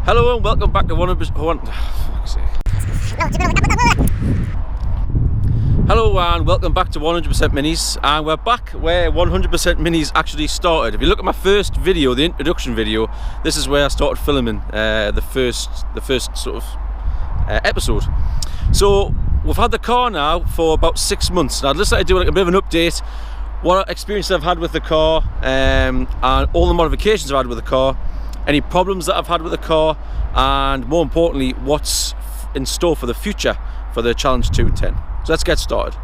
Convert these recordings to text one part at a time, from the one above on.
Hello and welcome back to 100%. Hello and welcome back to 100% Minis, and we're back where 100% Minis actually started. If you look at my first video, the introduction video, this is where I started filming the first sort of episode. So we've had the car now for about 6 months. Now I'd just like to do like a bit of an update, what experience I've had with the car, and all the modifications I've had with the car, any problems that I've had with the car, and more importantly, what's in store for the future for the Challenge 210. So let's get started.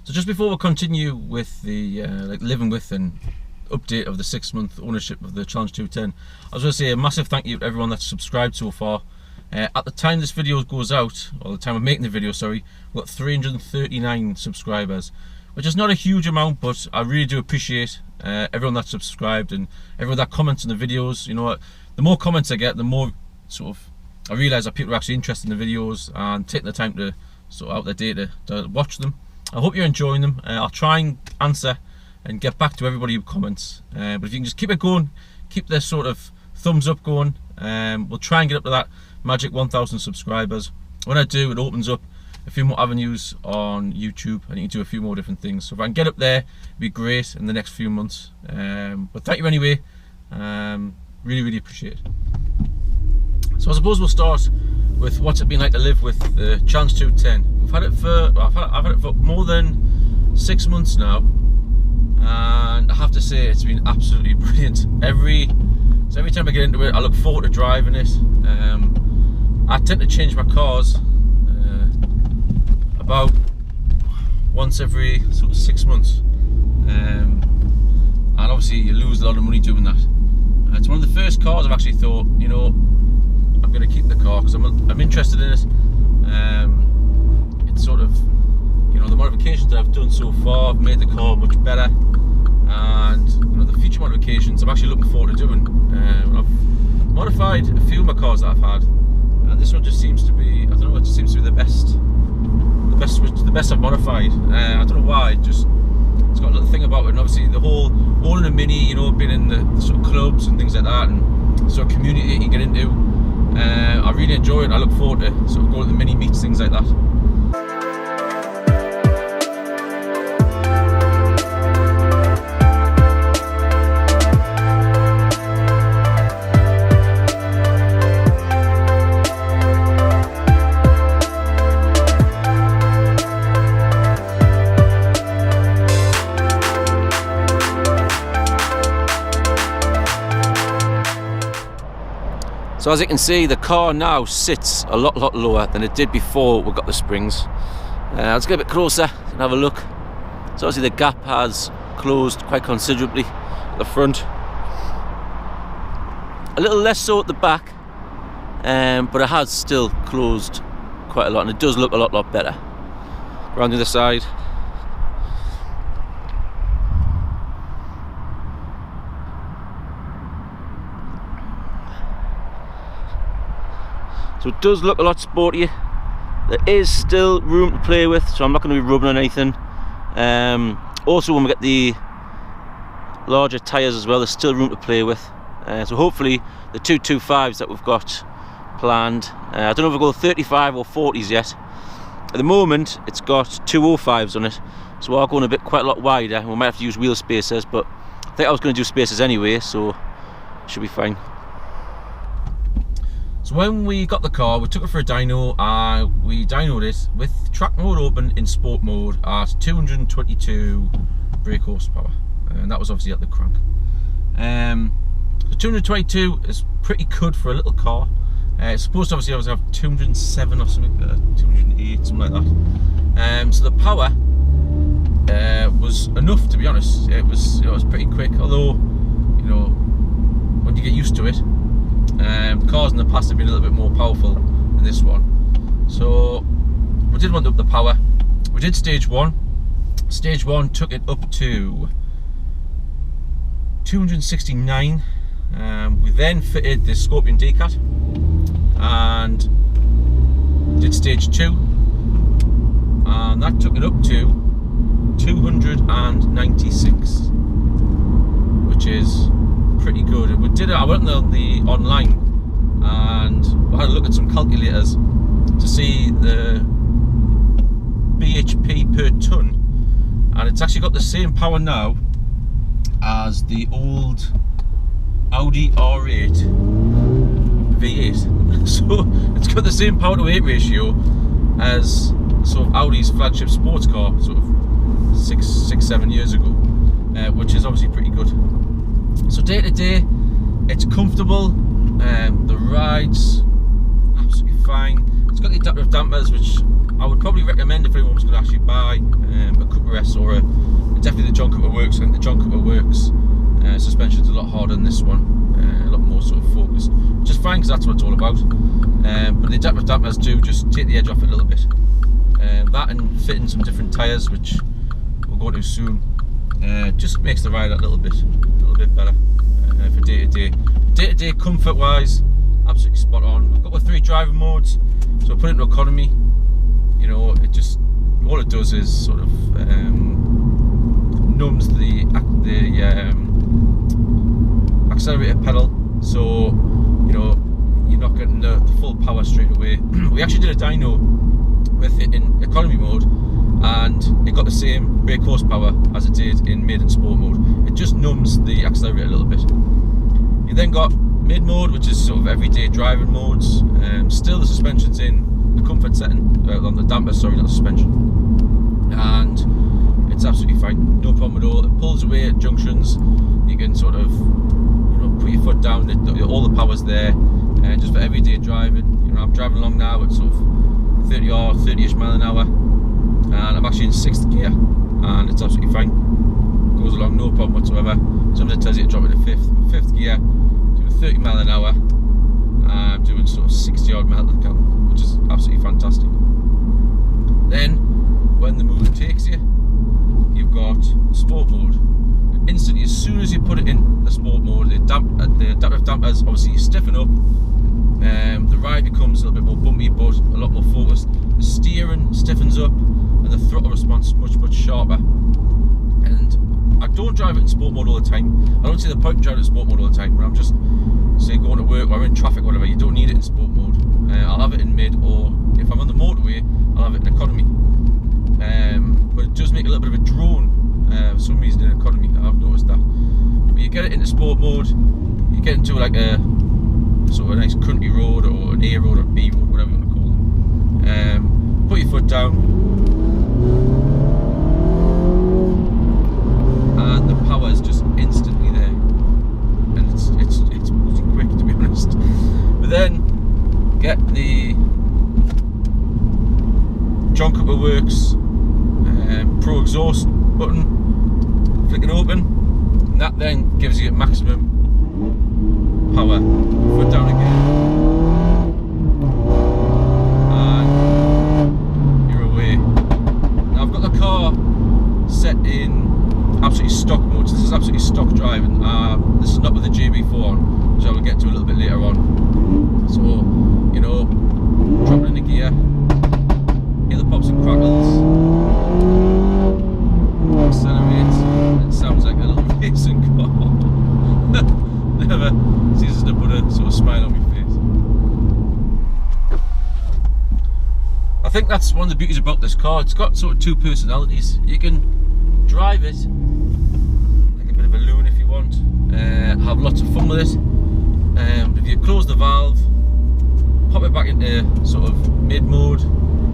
Just before we continue with the living with and update of the 6-month ownership of the Challenge 210, I was going to say a massive thank you to everyone that's subscribed so far. At the time this video goes out, or the time of making the video, sorry, we've got 339 subscribers, which is not a huge amount, but I really do appreciate everyone that's subscribed and everyone that comments on the videos. You know what, the more comments I get, the more sort of I realise that people are actually interested in the videos and taking the time to sort out their day to watch them. I hope you're enjoying them. I'll try and answer and get back to everybody who comments, but if you can just keep it going, keep the sort of thumbs up going, we'll try and get up to that magic 1,000 subscribers. When I do, it opens up a few more avenues on YouTube and you can do a few more different things. So if I can get up there, it'd be great in the next few months. But thank you anyway. Really appreciate it. So I suppose we'll start with what's it been like to live with the Challenge 210. I've had it for more than 6 months now, and I have to say it's been absolutely brilliant. Every time I get into it, I look forward to driving it. I tend to change my cars about once every sort of 6 months, and obviously you lose a lot of money doing that. It's one of the first cars I've actually thought, you know, I'm going to keep the car because I'm interested in it. It's sort of, you know, the modifications that I've done so far have made the car much better, and you know, the future modifications I'm actually looking forward to doing. I've modified a few of my cars that I've had, and this one just seems to be, I don't know, it just seems to be the best I've modified. I don't know why, it's got a little thing about it, and obviously the whole owning a Mini, you know, being in the sort of clubs and things like that, and sort of community you can get into. I really enjoy it. I look forward to sort of going to the mini meets, things like that. So as you can see, the car now sits a lot lower than it did before we got the springs. Let's get a bit closer and have a look. So obviously the gap has closed quite considerably at the front. A little less so at the back, but it has still closed quite a lot, and it does look a lot better. Around the other side. So it does look a lot sportier. There is still room to play with, so I'm not going to be rubbing on anything. Also, when we get the larger tyres as well, there's still room to play with. So hopefully the 225s that we've got planned. I don't know if we'll go 35 or 40s yet. At the moment it's got 205s on it, so we're going quite a lot wider. We might have to use wheel spacers, but I think I was going to do spacers anyway, so should be fine. So when we got the car, we took it for a dyno. We dynoed it with track mode open in sport mode at 222 brake horsepower, and that was obviously at the crank. The 222 is pretty good for a little car. It's supposed to obviously have 207 or something, 208, something like that. So the power was enough, to be honest. It was pretty quick, although, you know, when you get used to it, cars in the past have been a little bit more powerful than this one. So we did want to up the power. We did stage 1. Stage 1 took it up to 269. We then fitted the Scorpion D-Cat and did stage 2, and that took it up to 296, which is pretty good. We did it. I went on the online and I had a look at some calculators to see the bhp per ton, and it's actually got the same power now as the old Audi R8 V8. So it's got the same power to weight ratio as sort of Audi's flagship sports car, sort of 6-7 years ago, which is obviously pretty good. So day to day, it's comfortable. The ride's absolutely fine. It's got the adaptive dampers, which I would probably recommend if anyone was going to actually buy a Cooper S or definitely the John Cooper Works. I think the John Cooper Works suspension's a lot harder than this one, a lot more sort of focused, which is fine because that's what it's all about. But the adaptive dampers do just take the edge off it a little bit. That and fitting some different tyres, which we'll go to soon, just makes the ride a little bit better for day to day. Day to day comfort wise, absolutely spot on. We've got the 3 driving modes, so put it into economy. You know, it just, all it does is sort of numbs the accelerator pedal, so you know you're not getting the full power straight away. We actually did a dyno with it in economy mode, and it got the same brake horsepower as it did in mid and sport mode. It just numbs the accelerator a little bit. You then got mid mode, which is sort of everyday driving modes. Still the suspension's in the comfort setting, on the damper, sorry, not the suspension, and it's absolutely fine, no problem at all. It pulls away at junctions. You can sort of, you know, put your foot down. All the power's there, and just for everyday driving. You know, I'm driving along now at sort of 30-ish mile an hour, and I'm actually in 6th gear, and it's absolutely fine. Goes along, no problem whatsoever. Sometimes it tells you to drop it to 5th gear, doing 30 mile an hour. I'm doing sort of 60 odd mile to the gallon, which is absolutely fantastic. Then, when the mood takes you, you've got sport mode. And instantly, as soon as you put it in the sport mode, the adaptive dampers obviously stiffen up. The ride becomes a little bit more bumpy, but a lot more focused. The steering stiffens up, and the throttle response is much sharper. And I don't drive it in sport mode all the time. I don't see the point of driving it in sport mode all the time. When I'm just, say, going to work or in traffic, or whatever, you don't need it in sport mode. I'll have it in mid, or if I'm on the motorway, I'll have it in economy. But it does make a little bit of a drone for some reason in economy. I've noticed that. But you get it into sport mode, you get into like a sort of a nice country road, or an A road, or B road, whatever you want to call them. Put your foot down, and the power is just instantly there, and it's pretty quick, to be honest. But then get the John Cooper Works Pro exhaust button, flick it open, and that then gives you maximum power. Foot down again, and you're away. Now I've got the car set in absolutely stock mode, so this is absolutely stock driving. This is not with the JB4 on, which I will get to a little bit later on. So, you know, drop it into gear, hear the pops and crackles, accelerate, it sounds like a little racing car. Never ceases to put a sort of smile on my face. think that's one of the beauties about this car. It's got sort of two personalities. You can drive it like a bit of a loon if you want, have lots of fun with it. If you close the valve, pop it back into sort of mid mode,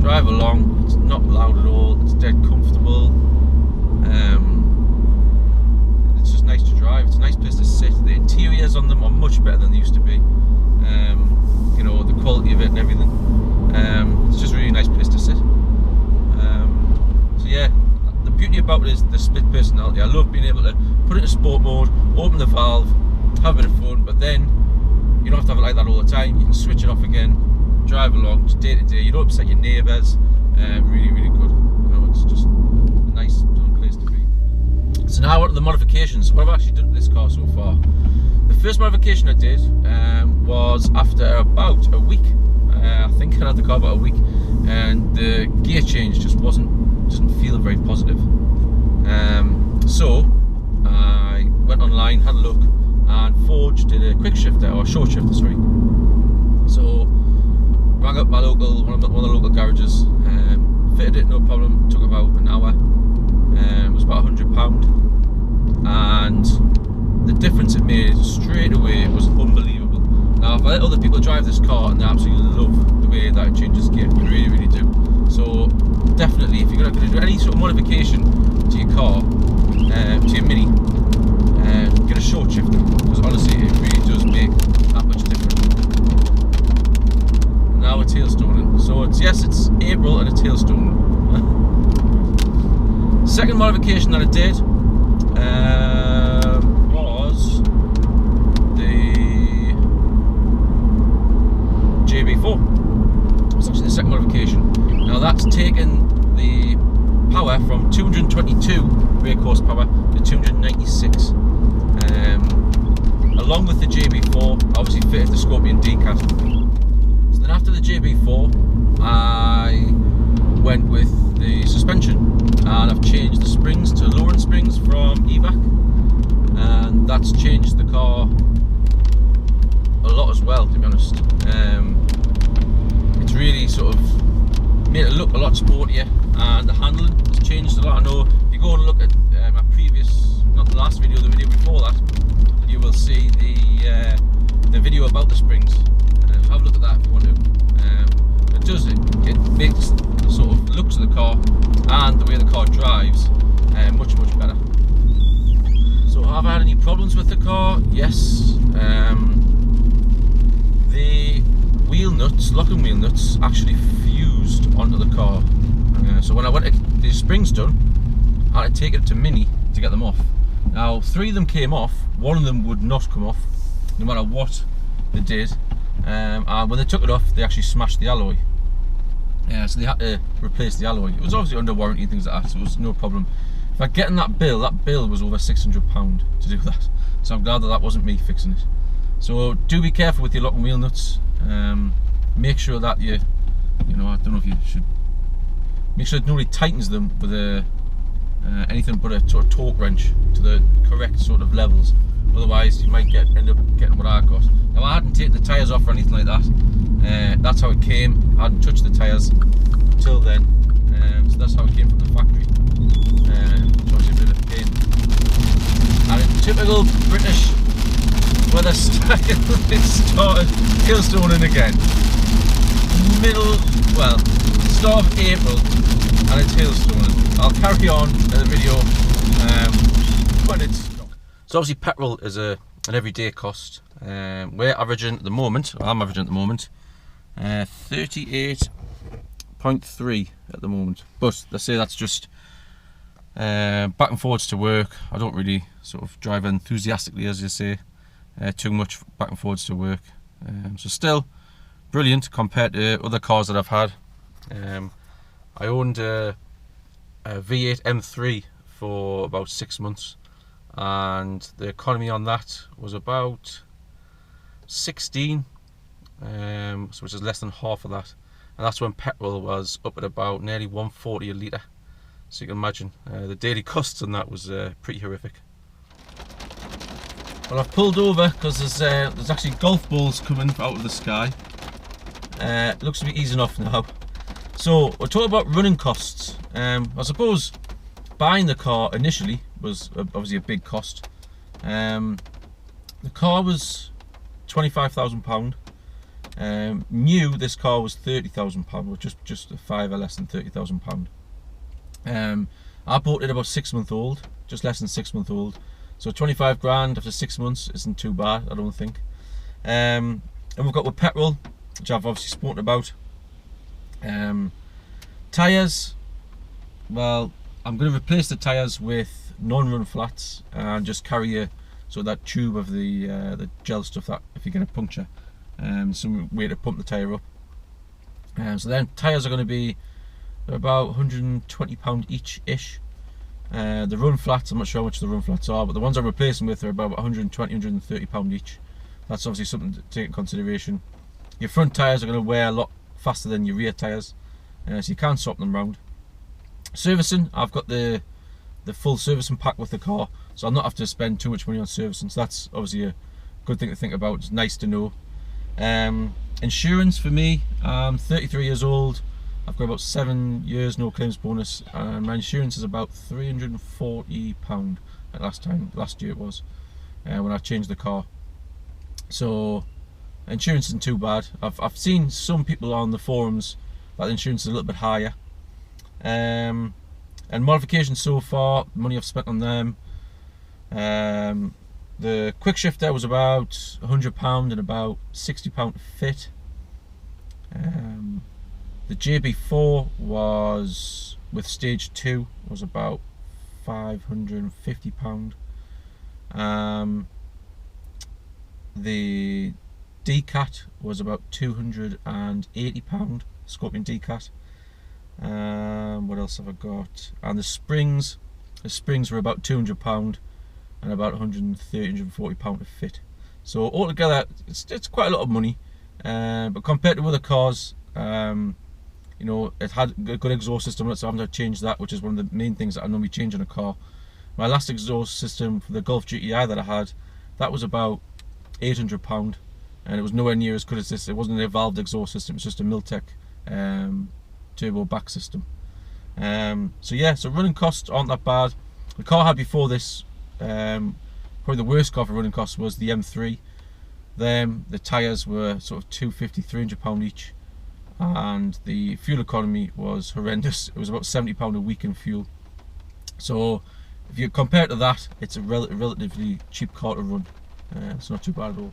drive along, it's not loud at all, it's dead comfortable. It's just nice to drive, it's a nice place to sit. The interiors on them are much better than they used to be. You know, the quality of it and everything. It's just a really nice place to sit. So yeah, the beauty about it is the split personality. I love being able to put it in sport mode, open the valve, have a bit of fun, but then you don't have to have it like that all the time. You can switch it off again, drive along, just day to day. You don't upset your neighbours. Really, really good. You know, it's just a nice little place to be. So now what are the modifications? What have I actually done to this car so far? The first modification I did was after about a week. I think I had the car about a week, and the gear change just doesn't feel very positive. So I went online, had a look, and Forge did a quick shifter, or short shifter, sorry. So rang up my local, one of the local garages, fitted it, no problem. Took about an hour. It was about £100, and the difference it made straight away was unbelievable. Now, I've let other people drive this car and they absolutely love the way that it changes gear. They really, really do. So definitely, if you're going to do any sort of modification to your car, to your Mini, get a short shifter, because honestly, it really does make that much difference. Now we're tailstoning. So it's April and it's tailstoning. Second modification that I did was the JB4. It's actually the second modification. Now that's taken the power from 222 brake horsepower to 296. Along with the JB4, obviously fitted the Scorpion D-Cat. So then after the JB4, I went with the suspension, and I've changed the springs to lowering springs from EVAC, and that's changed the car a lot as well, to be honest. It's really sort of made it look a lot sportier, and the handling has changed a lot. I know if you go and look at my previous, not the last video, the video before that, you will see the video about the springs. So have a look at that if you want to. It makes the sort of looks of the car and the way the car drives much better. So have I had any problems with the car? Yes. The wheel nuts, locking wheel nuts, actually fused onto the car. So when I went to get the springs done, I had to take it to Mini to get them off. Now 3 of them came off, 1 of them would not come off, no matter what they did. And when they took it off, they actually smashed the alloy. So they had to replace the alloy. It was obviously under warranty and things like that, so it was no problem. If I'd getting that bill was over £600 to do that. So I'm glad that wasn't me fixing it. So do be careful with your locking wheel nuts. Make sure that you know, I don't know if you should, make sure that nobody tightens them with anything but a sort of torque wrench to the correct sort of levels. Otherwise, you might end up getting what I got. Now, I hadn't taken the tyres off or anything like that. That's how it came. I hadn't touched the tyres till then. So that's how it came from the factory. So it's a bit of a pain. And in typical British weather style, it started tailstoning again. Start of April, and it's tailstoning. I'll carry on in the video when it's stopped. So obviously petrol is an everyday cost. We're averaging at the moment, I'm averaging at the moment, 38.3 at the moment. But let's say that's just back and forwards to work. I don't really sort of drive enthusiastically, as you say, too much back and forwards to work. So still brilliant compared to other cars that I've had. I owned a V8 M3 for about 6 months, and the economy on that was about 16, which is less than half of that, and that's when petrol was up at about nearly 140 a litre. So you can imagine the daily costs on that was pretty horrific. Well, I've pulled over because there's actually golf balls coming out of the sky. It looks to be easing off now. So we'll talk about running costs. I suppose buying the car initially was obviously a big cost. The car was £25,000. New, this car was £30,000, which is just a fiver less than £30,000. I bought it about 6 months old, just less than 6 months old. So 25 grand after 6 months isn't too bad, I don't think. And we've got with petrol, which I've obviously spoken about. Tyres, well, I'm going to replace the tyres with non-run flats and just carry that tube of the gel stuff that if you get a puncture, some way to pump the tyre up. So then tyres are going to be about £120 each-ish. The run flats, I'm not sure how much the run flats are, but the ones I'm replacing with are about £120, £130 each. That's obviously something to take in consideration. Your front tyres are going to wear a lot faster than your rear tyres, so you can't swap them round. Servicing, I've got the full servicing pack with the car, so I'll not have to spend too much money on servicing, so that's obviously a good thing to think about. It's nice to know. Insurance for me, I'm 33 years old. I've got about 7 years no claims bonus, and my insurance is about £340 last year it was, when I changed the car. So insurance isn't too bad. I've seen some people on the forums that the insurance is a little bit higher. And modifications so far, money I've spent on them. The quick shifter was about £100 and about £60 to fit. The JB4 was, with stage 2, was about £550. The D-Cat was about £280, Scorpion D-Cat. What else have I got? And the springs were about £200 and about £130, £140 to fit. So altogether, it's quite a lot of money. But compared to other cars, you know, it had a good exhaust system, so I haven't had to change that, which is one of the main things that I normally change in a car. My last exhaust system for the Golf GTI that I had, that was about £800, and it was nowhere near as good as this. It wasn't a valved exhaust system, it was just a Miltec turbo back system. So yeah, so running costs aren't that bad. The car I had before this, probably the worst car for running costs was the M3. The tyres were sort of £250, £300 each, and the fuel economy was horrendous. It was about £70 a week in fuel. So if you compare it to that, it's a relatively cheap car to run. It's not too bad at all.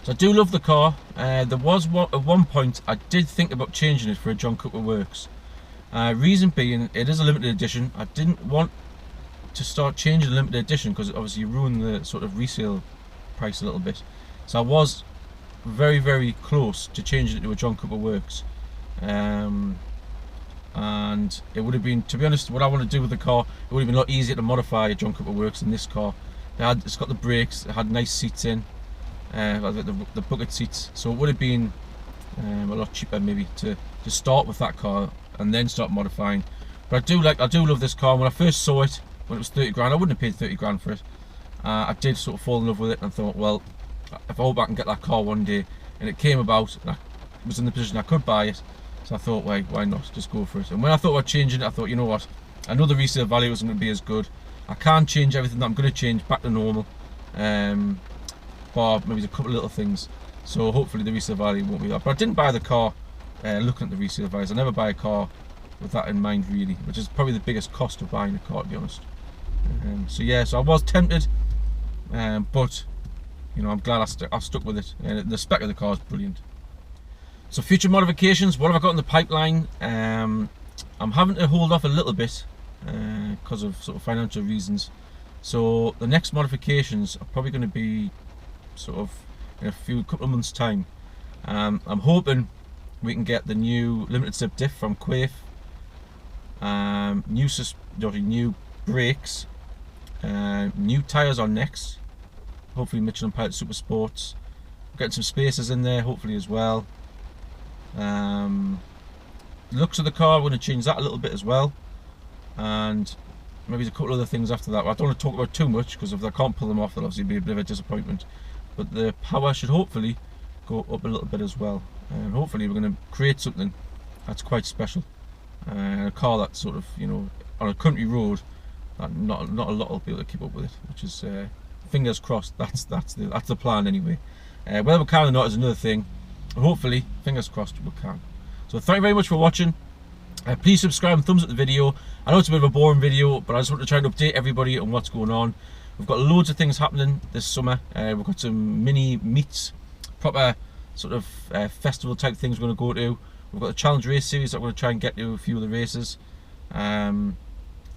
So I do love the car. There was at one point I did think about changing it for a John Cooper Works. Reason being, it is a limited edition. I didn't want to start changing the limited edition because obviously you ruin the sort of resale price a little bit. So I was very, very close to changing it to a John Cooper Works. And it would have been, to be honest, what I want to do with the car, it would have been a lot easier to modify a John Cooper Works than this car. It's got the brakes, it had nice seats in, the bucket seats, so it would have been a lot cheaper maybe to start with that car and then start modifying. But I do love this car. When I first saw it, when it was 30 grand, I wouldn't have paid 30 grand for it. I did sort of fall in love with it and thought, well, if I hope I can get that car one day, and it came about, and I was in the position I could buy it, so I thought, why not, just go for it. And when I thought about changing it, I thought, you know what, I know the resale value isn't going to be as good. I can't change everything that I'm going to change back to normal, bar maybe a couple of little things, so hopefully the resale value won't be that. But I didn't buy the car looking at the resale values. I never buy a car with that in mind really, which is probably the biggest cost of buying a car, to be honest. So yeah, so I was tempted, but you know, I'm glad I stuck with it, and the spec of the car is brilliant. So future modifications, what have I got in the pipeline? I'm having to hold off a little bit because of sort of financial reasons. So the next modifications are probably going to be sort of in a couple of months time. I'm hoping we can get the new limited slip diff from Quaife, new brakes, new tyres on next, hopefully Michelin Pilot Super Sports, getting some spacers in there hopefully as well. Looks of the car, we're going to change that a little bit as well, and maybe a couple other things after that. I don't want to talk about too much because if I can't pull them off, that'll obviously be a bit of a disappointment. But the power should hopefully go up a little bit as well, and hopefully we're going to create something that's quite special, a car that's sort of, you know, on a country road that not a lot will be able to keep up with it, which is fingers crossed. That's the plan anyway. Whether we can or not is another thing. Hopefully, fingers crossed, we can. So thank you very much for watching. Please subscribe and thumbs up the video. I know it's a bit of a boring video, but I just want to try and update everybody on what's going on. We've got loads of things happening this summer. We've got some mini meets, proper sort of festival type things we're going to go to. We've got the challenge race series that we're going to try and get to a few of the races. And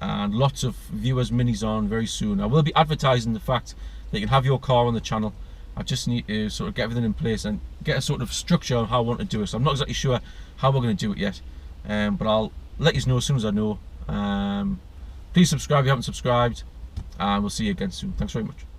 lots of viewers minis on very soon. I will be advertising the fact that you can have your car on the channel. I just need to sort of get everything in place and get a sort of structure on how I want to do it. So I'm not exactly sure how we're going to do it yet, but I'll let you know as soon as I know. Please subscribe if you haven't subscribed, and we'll see you again soon. Thanks very much.